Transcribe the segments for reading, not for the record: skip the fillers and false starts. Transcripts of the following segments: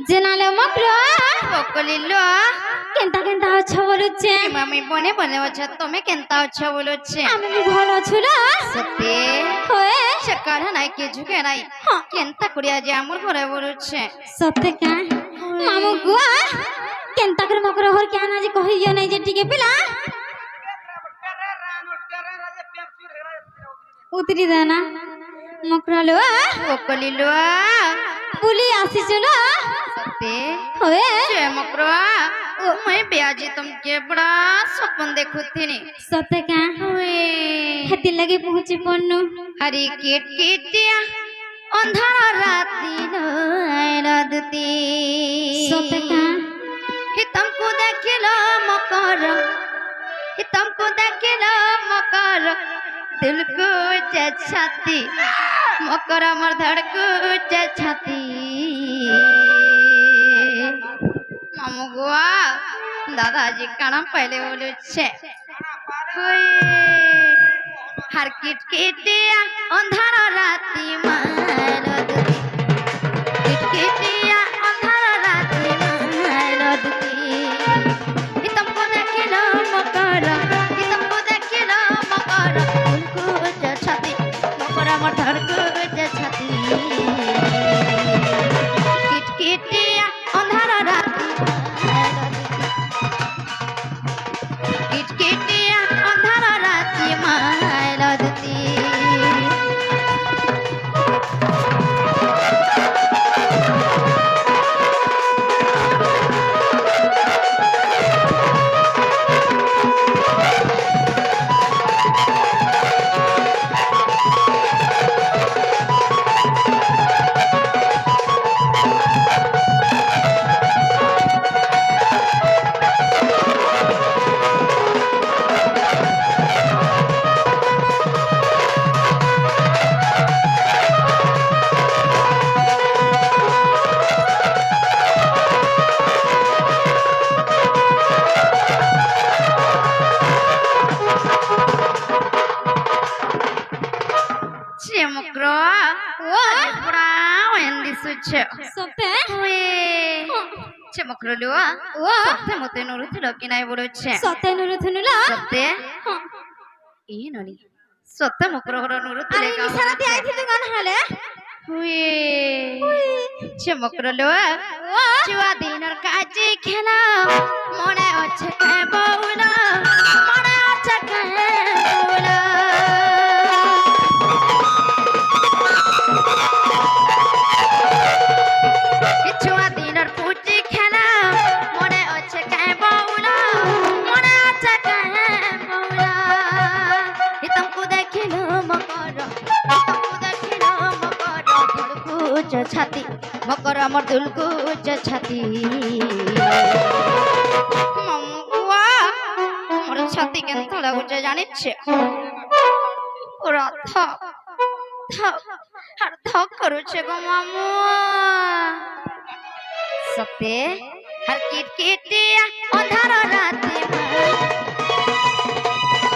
General মকলো বকলিলো কেনতা কেনতা আছো বলুছে মামি বনে বনে আছো তুমি কেনতা আছো বলুছে আমি ভালো আছো না সত্যি হয়ে সকাল নাই কি ঝুঁকে নাই কেনতা করিয়া যে আমার ঘরে বলুছে সত্যি কা মামু গুয়া কেনতা করে মকলো হর কেন আজ কহিও নাই যে টিকে পিলা উতরি দেনা মকরালো বকলিলো পুলি আসিছ না সত্যি হয়ে যে মকরা मैं ब्याजी तुमके बड़ा सपन देखुथिनी সত্যি কা হেতি লাগি পৌঁছি পন্নু हरी किट किटिया अंधार राती नदती সত্যি কা तुमको देखिलो मकर तुमको देखिलो मकर दिल को छाती मकर अमर धड़को छाती मामू गुआ दादाजी काना पहले बोले छे हर किट किटिया अंधार राती मारदती किट किटिया अंधार राती मारदती तुमको देखिलो मकर तुमको देखिलो मकर उनको छाती मकर अमर धड़को छाती किट किटिया अंधार राती किट किटिया अंधार राती मारदती Cemokro, wah, pura, wendi suci. সত্যি Cemokro dua, wah, temote nurut lagi naik buruce. সত্যি Nuru থুনুলা Sote, ini noni. Sote mokro horo nurut আরে lega. নিসারাতে আইছিলি গান হালে Cemokro dua, cua dinner kaji khela, mone oche boula, mone oche boula. छुआ दिनर पूजी खेला मोने अच्छे कहे बाउला मोने अच्छे कहे बाउला तुमको देखिलो मकर दिलको छाती मकर अमर दिलको छाती मम्मुआ मोर छाती केनता लागुचे जानिछे ओरा थक আর থক করুছে গো মামু সত্যি আর কিটকিটিয়া অন্ধার রাতে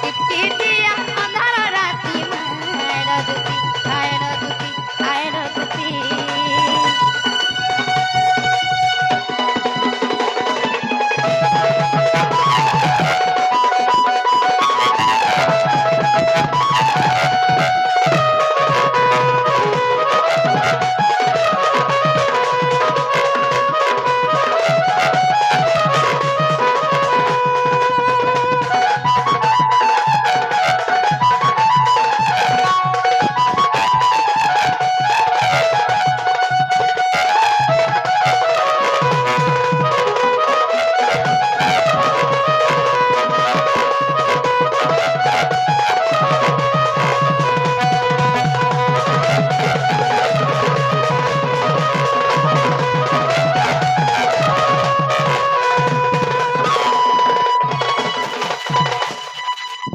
কিটকিটিয়া অন্ধার রাতে মারদতি আয়রদতি আয়রদতি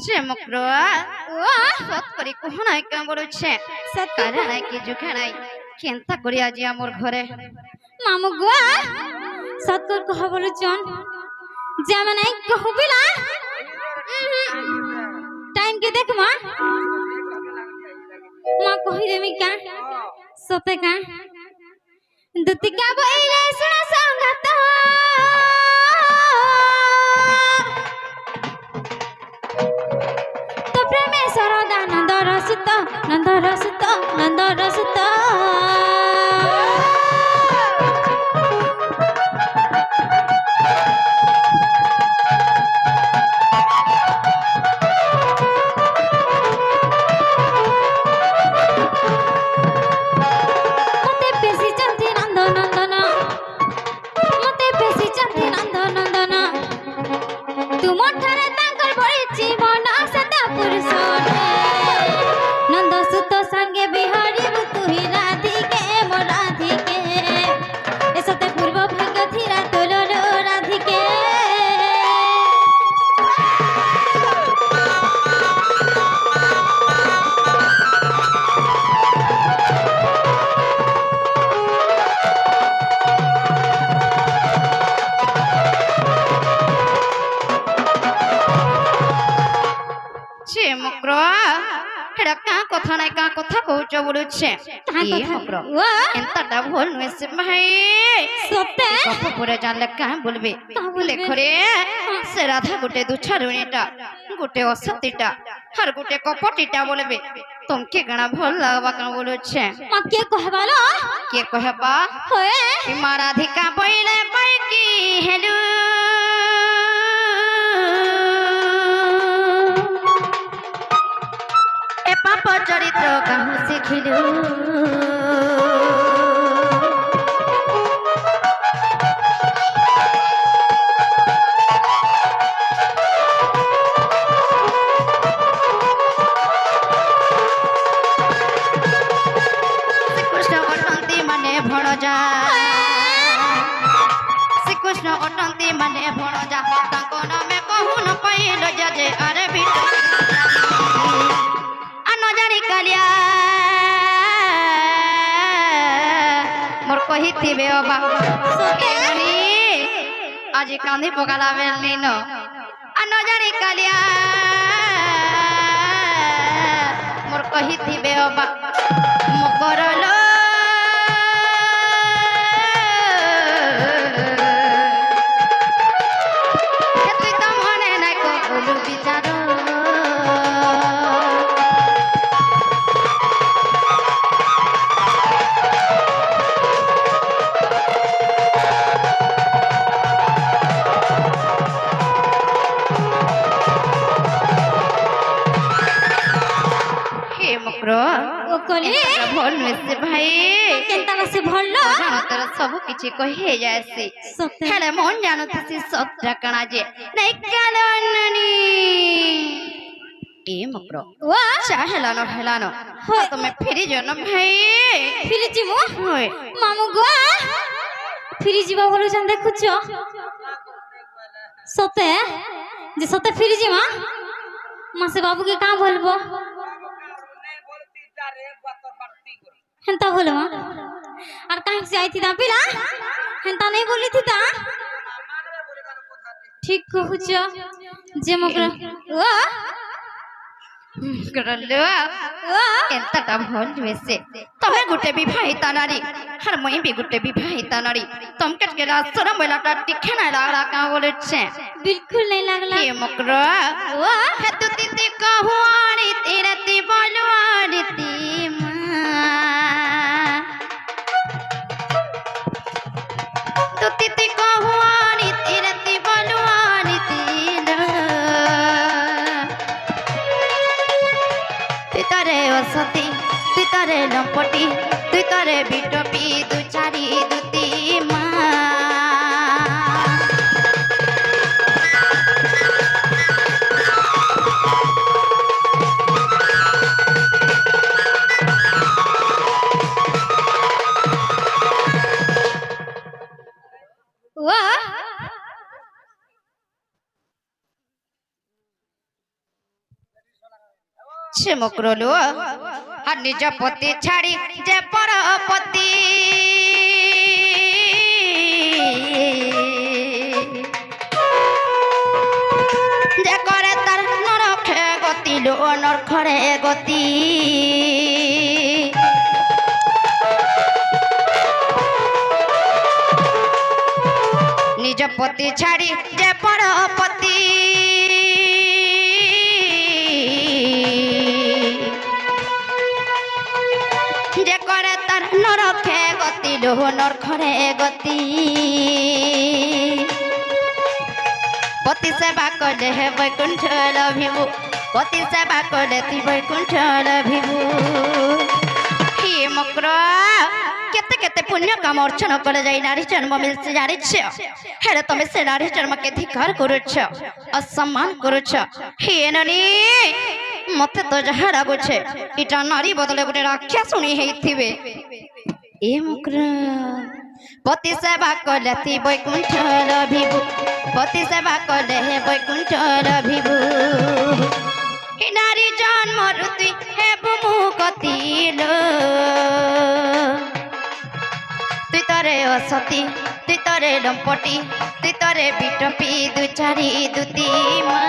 চমকরো সত করে কোহনাই কা বলছে কারে নাই কি জুখে নাই কেনতা করি আজি আমার ঘরে মামু গুয়া সতকর কহ বলুচন যেমন নাই কহবিলা টাইম কে দেখ মা মা কহি দেমি কা সতে কা দুতিকা বইলে বলছে তাহা এ কথা মকর ও এন্তটা ভুল নয় সে ভাই সত্যি গপ পরে জানলে কাঁ বলবে কাঁ বলবে? লেখরে সে রাধা গোটে দুছারুণীটা গোটে অসতিটা আর গোটে কপটিটা বলবে তোমাকে গানা ভাল লাগবা কাঁ বলছে মা কে কহবালো কে কহবা হয়ে মা রাধিকা বইলে পাই কি হেলু এ পাপ চরিত্র কাহু শিখিলু শ্রীকৃষ্ণ অটন্তি মানে ভণজা শ্রীকৃষ্ণ অটন্তি মানে ভণজা তাঙ্ক নামে কহু ন পাইল যা যে আরে বিট আন জানি কালিয়া মোর কহিথিবে অবা এমনি আজি কান্দি পকালা বেলনি ন আন জানি কালিয়া মোর কহিথিবে অবা মকরল তুই তো মনে নাই কবলু বিচার হে মকর ও কলি ভুল নইছে ভাই কেনতা বসে ভরলো তোর ସବୁ କିଛି କହି ଯାଏସି সত্যি ହେଲେ ମନ ଜାଣୁଥିସି ସତ୍ଟା କାଣା ଯେ ନାଇଁ କାଲନି ଏ ମକର ও ଚା ହେଲାନ হয়। ତମେ ଫେରି ଯାଅ ନା ଭାଇ ফিরে যাবো হয় মামু গো ফিরে যাবা বলছেন দেখুছ সতে যে সতে ফিরে যাবা মাসে বাবুকে কাঁ বলবো হেনতা বলে মা আর কাহিক সে আইতি দা পিলা হেনতা নেই বলি থিতা ঠিক কহুছ যে মকর ও କରଲ ও ଏନ୍ତାଟା ଭଲ ନୁହେଁ ତମେ ଗୋଟେ ବିବାହିତା ନାରୀ আর ମୁଇଁ ବି ଗୋଟେ ବିବାହିତା ନାରୀ ତମକେ ଟିକେ ରାସ୍ତାର ମହିଳାଟା ଟିକେ ନାଇଁ ଲାଗଲା କାଁ ବୋଲୁଛେ बिल्कुल नहीं लगला ଏ ମକର ओ হেতু তিতি কহু আনি তিরতি বলু আনি তিমা তু তিতি কহু আনি তিরতি বলু আনি তিনা তুই তারে অসতি তুই তারে লম্পটি তুই তারে বিটপি দু চারি দুতি মা ओ সে মকরলো আর নিজ পতি ছাড়ি যে পরপতি যে করে তার নরখে গতি লো নরখরে গতি নিজ পতি ছাড়ি যে পরপতি যে করে তার নরখে গতি লোহ নরখরে গতি পতি সেবা কলে হে বৈকুণ্ঠ লভিবু পতি সেবা কলে তুই বৈকুণ্ঠ লভিবু হে মকর কেতে কেতে পুণ্য কাম অর্চন করে যাই নারী জন্ম মিলছে জানিছ হেলে তুমি সে নারী জন্মকে ধিকার করুছ অসম্মান করুছ হে ননি মতে তো যাহা লাগুছে এটা নারী বদলে গোটে রাক্ষাসুণী হইথিবে এ মকর পতি সেবা কলে তুই বৈকুণ্ঠ লভিবু পতি সেবা কলে হে বৈকুণ্ঠ লভিবু হে নারী জন্মরু তুই হেবু মুকতিল তুই তরে অসতি তুই তরে লম্পটি তুই তরে বিটপি দু চারি দুতি মা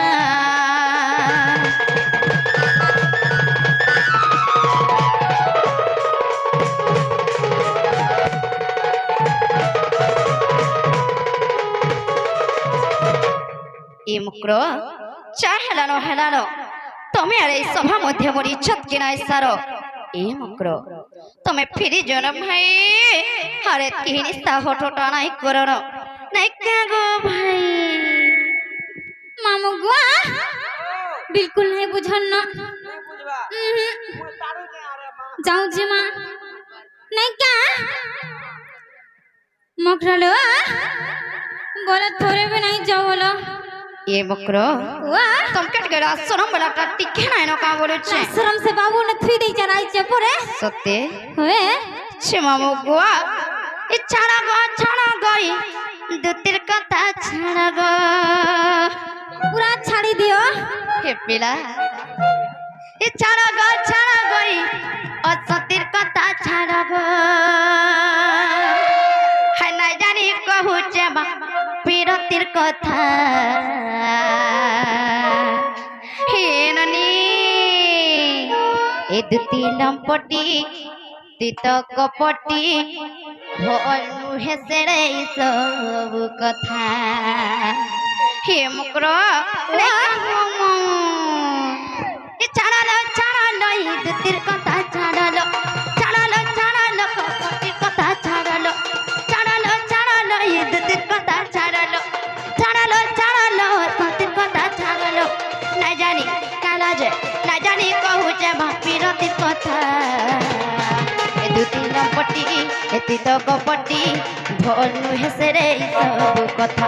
এ মুক্র চা হেলানো হেলানো তুমি আর এই সভা মধ্যে মোর ইজ্জত কিনাই সারো এ মুক্র তুমি ফিরি জন ভাই আরে কি নিস্তা হটোটা নাই করো নাই গো ভাই মামু গো बिल्कुल नहीं बुझन ना जाऊँ जी माँ नहीं क्या मकरलो बोला थोड़े भी नहीं जाओ बोलो ये मकरो वाह तुम कट गया शरम वाला टट्टी क्या ना का बोले छे शरम से बाबू ने थ्री दे चराई चे पूरे सत्य हुए छे मामू गुआ ये छाड़ा गई दूतिर कथा छाड़ा गो पूरा छाड़ी दियो हे पिला ये छाड़ा गई और सतिर कथा छाड़ा गो है ना जानी कहू जबा पीरतिर कथा हे ननी ए दुती लंपटी तीत कपटी भनु हेसरे सब कथा हे मुकरो ये छाड़ालो ये दुतिर कथा छाड़ालो कपटी कथा छाड़ालो ये दुतिर कथा छाड़ालो सतिर कथा छाड़ालो ना जानी काला जे ना जानी कहू जे पीरतिर कथा ए दुती लंपटी ए तीत कपटी भनु हेसरे सब कथा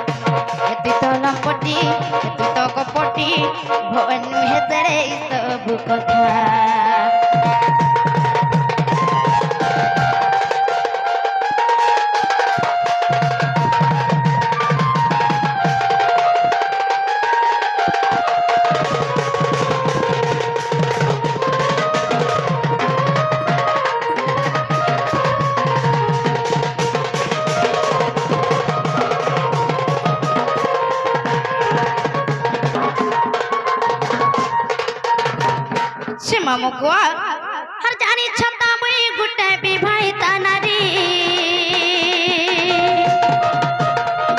ए तीत लंपटी ए तीत कपटी भनु हेसरे सब कथा मामू गुआ हर जानी छता मुई गुटे भी भाई तानारी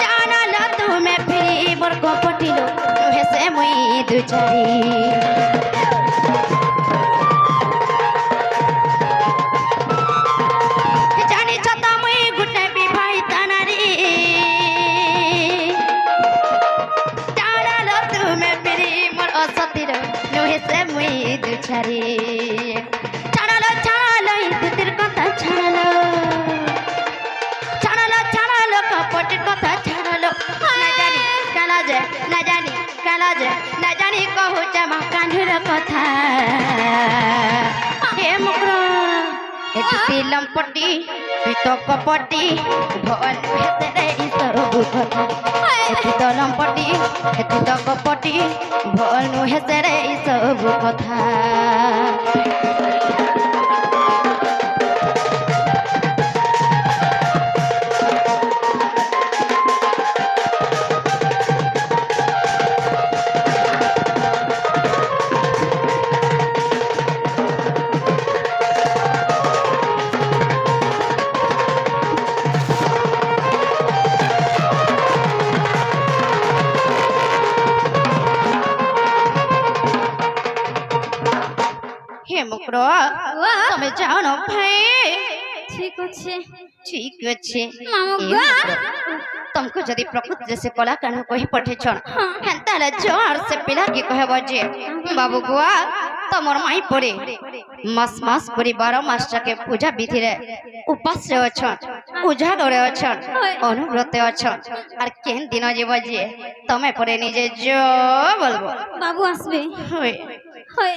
जाना लो तुम्हें फिरी मोर को पटिलो तुहे से मुई दुचारी जानी छता मुई गुटे भी भाई तानारी जाना लो तुम्हें फिरी मोर असतिरो तुहे से मुई दुचारी छाड़ालो दूतिर कथा छाड़ालो कपट कथा छाड़ालो ना जानी कहू जमा कान्हर कथा हे मुकरो ए दुती लंपटी पीत कपटी भन हेतरे सब कथा ए तीत लंपटी ए तीत कपटी भन हेतरे सब कथा हे मुकरो তুমি যাও না ভাই ठीक अच्छे ठीक अच्छे मामू ए गो मुकरो, तुमको जदि प्रकृति से कला कान कही पठेछन हेंताले जोर से पिला के कहब जे बाबू गुआ तमर माई पड़े मास करी 12 मास के पूजा विधि रे उपास रे अछन उजागरे अछन अनुव्रते अछन और केन दिन जीव जे तमे पड़े निजे जो बोलबो बाबू आसबे होय होय